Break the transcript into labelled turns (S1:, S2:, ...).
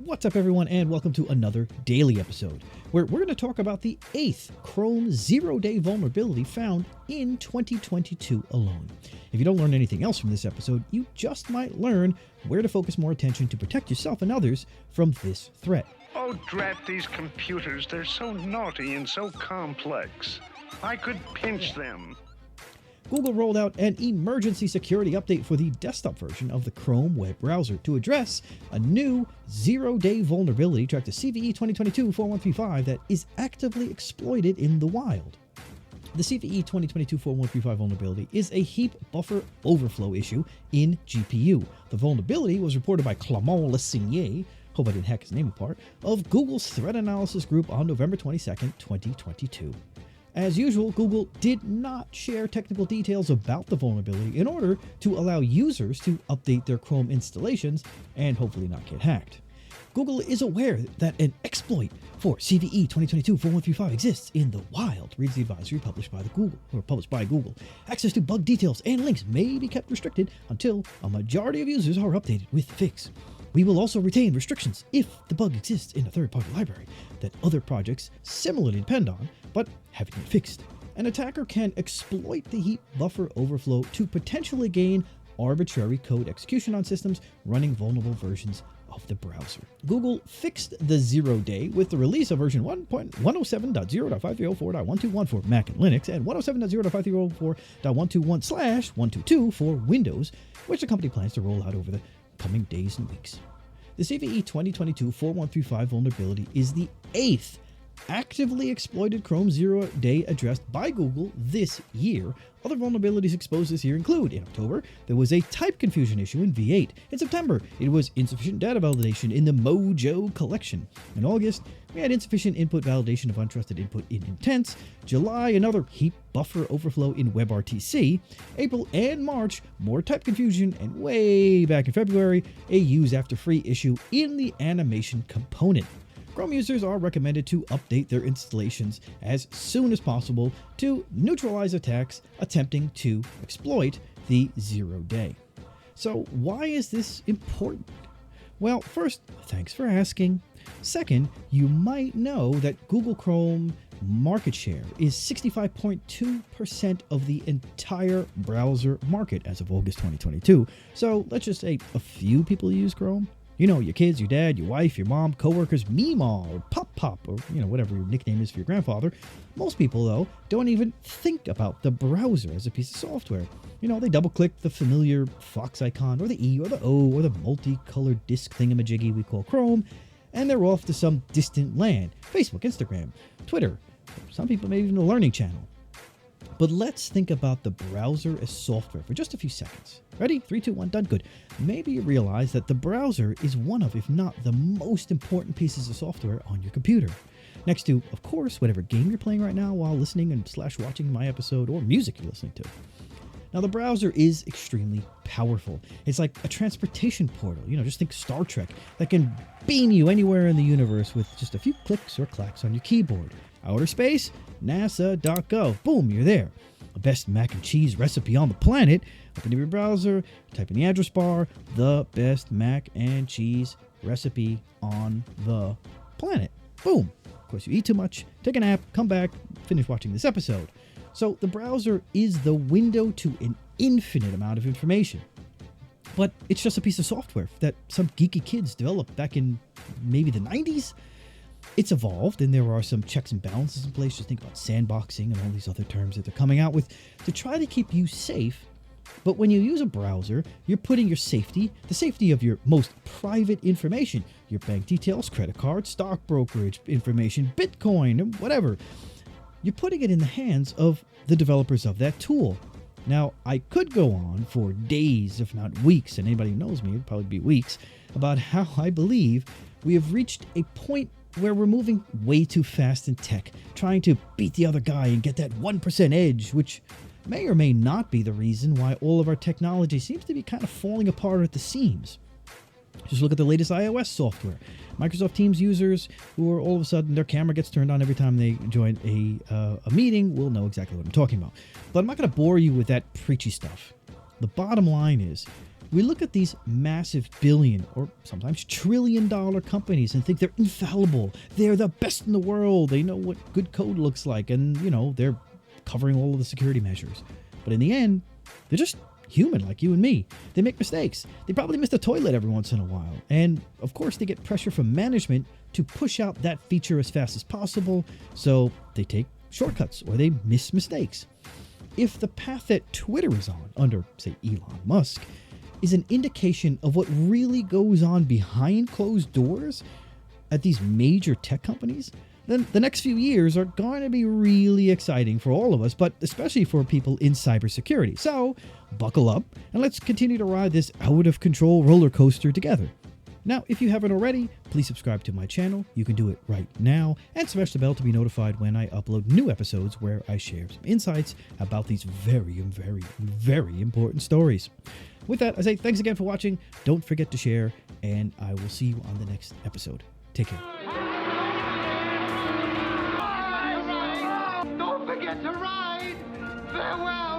S1: What's up, everyone, and welcome to another daily episode where we're going to talk about the 8th Chrome zero-day vulnerability found in 2022 alone. If you don't learn anything else from this episode, you just might learn where to focus more attention to protect yourself and others from this threat.
S2: Oh, drat these computers. They're so naughty and so complex. I could pinch them.
S1: Google rolled out an emergency security update for the desktop version of the Chrome web browser to address a new zero-day vulnerability tracked as CVE 2022-4135 that is actively exploited in the wild. The CVE 2022-4135 vulnerability is a heap buffer overflow issue in GPU. The vulnerability was reported by Clement Lecigne, hope I didn't hack his name apart, of Google's threat analysis group on November 22nd, 2022. As usual, Google did not share technical details about the vulnerability in order to allow users to update their Chrome installations and hopefully not get hacked. Google is aware that an exploit for CVE 2022-4135 exists in the wild, reads the advisory published by Google. Access to bug details and links may be kept restricted until a majority of users are updated with the fix. We will also retain restrictions if the bug exists in a third-party library that other projects similarly depend on, but haven't yet fixed. An attacker can exploit the heap buffer overflow to potentially gain arbitrary code execution on systems running vulnerable versions of the browser. Google fixed the zero-day with the release of version 1.107.0.5304.1214 for Mac and Linux and 107.0.5304.121/122 for Windows, which the company plans to roll out over the coming days and weeks. The CVE 2022-4135 vulnerability is the 8th actively exploited Chrome zero-day addressed by Google this year. Other vulnerabilities exposed this year include, in October, there was a type confusion issue in V8. In September, it was insufficient data validation in the Mojo collection. In August, we had insufficient input validation of untrusted input in intents. July, another heap buffer overflow in WebRTC. April and March, more type confusion, and way back in February, a use after free issue in the animation component. Chrome users are recommended to update their installations as soon as possible to neutralize attacks attempting to exploit the zero-day. So why is this important? Well, first, thanks for asking. Second, you might know that Google Chrome market share is 65.2% of the entire browser market as of August 2022. So let's just say a few people use Chrome. You know, your kids, your dad, your wife, your mom, coworkers, Meemaw, or Pop, or, whatever your nickname is for your grandfather. Most people, though, don't even think about the browser as a piece of software. They double-click the familiar Fox icon, or the E, or the O, or the multicolored disk thingamajiggy we call Chrome, and they're off to some distant land. Facebook, Instagram, Twitter, some people maybe even a learning channel. But let's think about the browser as software for just a few seconds. Ready? 3, 2, 1, done. Good. Maybe you realize that the browser is one of, if not the most important pieces of software on your computer. Next to, of course, whatever game you're playing right now while listening and / watching my episode or music you're listening to. Now, the browser is extremely powerful. It's like a transportation portal. Just think Star Trek that can beam you anywhere in the universe with just a few clicks or clacks on your keyboard. Outer space? NASA.gov. Boom, you're there. The best mac and cheese recipe on the planet. Open your browser, type in the address bar, the best mac and cheese recipe on the planet. Boom. Of course, you eat too much, take a nap, come back, finish watching this episode. So the browser is the window to an infinite amount of information. But it's just a piece of software that some geeky kids developed back in maybe the 90s. It's evolved, and there are some checks and balances in place. Just think about sandboxing and all these other terms that they're coming out with to try to keep you safe. But when you use a browser, you're putting your safety, the safety of your most private information, your bank details, credit cards, stock brokerage information, Bitcoin, whatever, you're putting it in the hands of the developers of that tool. Now, I could go on for days, if not weeks, and anybody who knows me, it'd probably be weeks, about how I believe we have reached a point where we're moving way too fast in tech, trying to beat the other guy and get that 1% edge, which may or may not be the reason why all of our technology seems to be kind of falling apart at the seams. Just look at the latest iOS software. Microsoft Teams users who are all of a sudden their camera gets turned on every time they join a meeting will know exactly what I'm talking about. But I'm not going to bore you with that preachy stuff. The bottom line is We look at these massive billion or sometimes trillion-dollar companies and think they're infallible. They're the best in the world. They know what good code looks like, and they're covering all of the security measures. But in the end, they're just human like you and me. They make mistakes. They probably miss the toilet every once in a while. And of course, they get pressure from management to push out that feature as fast as possible, so they take shortcuts or they miss mistakes. If the path that Twitter is on, under, say, Elon Musk, is an indication of what really goes on behind closed doors at these major tech companies, then the next few years are going to be really exciting for all of us, but especially for people in cybersecurity. So buckle up and let's continue to ride this out-of-control roller coaster together. Now, if you haven't already, please subscribe to my channel. You can do it right now, and smash the bell to be notified when I upload new episodes where I share some insights about these very, very, very important stories. With that, I say thanks again for watching. Don't forget to share, and I will see you on the next episode. Take care.
S3: Don't forget to ride. Farewell.